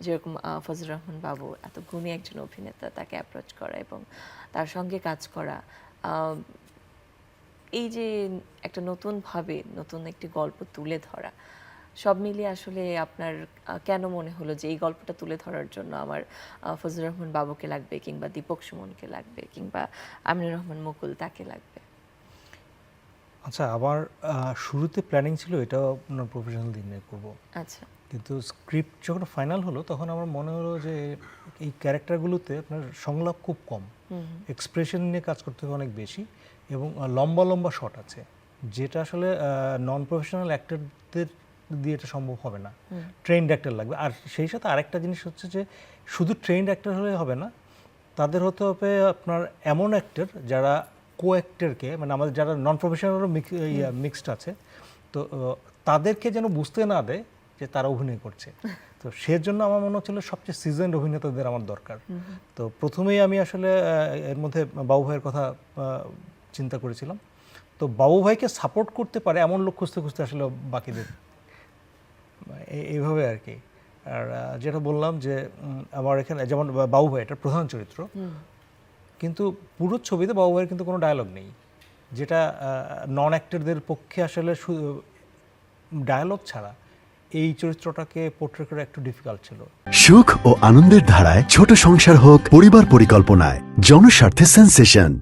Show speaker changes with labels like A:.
A: যেরকম ফজলুর রহমান বাবু এত গুণী একজন অভিনেতা, তাকে অ্যাপ্রোচ করা এবং তার সঙ্গে কাজ করা, এই যে একটা নতুনভাবে নতুন একটি গল্প তুলে ধরা, সব মিলিয়ে আসলে আপনার কেন মনে হলো যে এই গল্পটা তুলে ধরার জন্য আমার ফজলুর রহমান বাবুকে লাগবে, কিংবা দীপক সুমনকে লাগবে, কিংবা আমিনুর রহমান মুকুল তাকে লাগবে?
B: আচ্ছা, আমার শুরুতে প্ল্যানিং ছিল এটাও আপনার প্রফেশনাল দিক নিয়ে করবো,
A: আচ্ছা।
B: কিন্তু স্ক্রিপ্ট যখন ফাইনাল হলো তখন আমার মনে হলো যে এই ক্যারেক্টারগুলোতে আপনার সংলাপ খুব কম, এক্সপ্রেশন নিয়ে কাজ করতে হবে অনেক বেশি, এবং লম্বা লম্বা শট আছে, যেটা আসলে নন প্রফেশনাল অ্যাক্টরদের দিয়ে এটা সম্ভব হবে না, ট্রেন্ড অ্যাক্টর লাগবে। আর সেই সাথে আরেকটা জিনিস হচ্ছে যে শুধু ট্রেন্ড অ্যাক্টর হলে হবে না, তাদের হতে হবে আপনার এমন অ্যাক্টর যারা কো অ্যাক্টরকে, মানে আমাদের যারা নন প্রফেশনালও মিক্সড আছে, তো তাদেরকে যেন বুঝতে না দেয় যে তারা অভিনয় করছে। তো সেজন্য আমার মনে হচ্ছিল সবচেয়ে সিজনড অভিনেতাদের আমার দরকার। তো প্রথমেই আমি আসলে এর মধ্যে বাবু ভাইয়ের কথা চিন্তা করেছিলাম। তো বাবু ভাইকে সাপোর্ট করতে পারে এমন লোক খুঁজতে খুঁজতে আসলে বাকিদের এইভাবে আর কি। আর যেটা বললাম যে আমার এখানে যেমন বাবু ভাই এটা প্রধান চরিত্র, কিন্তু পুরো ছবিতে বাবু ভাইয়ের কিন্তু কোনো ডায়লগ নেই, যেটা নন অ্যাক্টরদের পক্ষে আসলে ডায়লগ ছাড়া এই চরিত্রটাকে পোর্ট্রে করা একটু ডিফিকাল্ট ছিল।
C: সুখ ও আনন্দের ধারায় ছোট সংসার হোক পরিবার পরিকল্পনায়, জনস্বার্থে সেন্সেশন।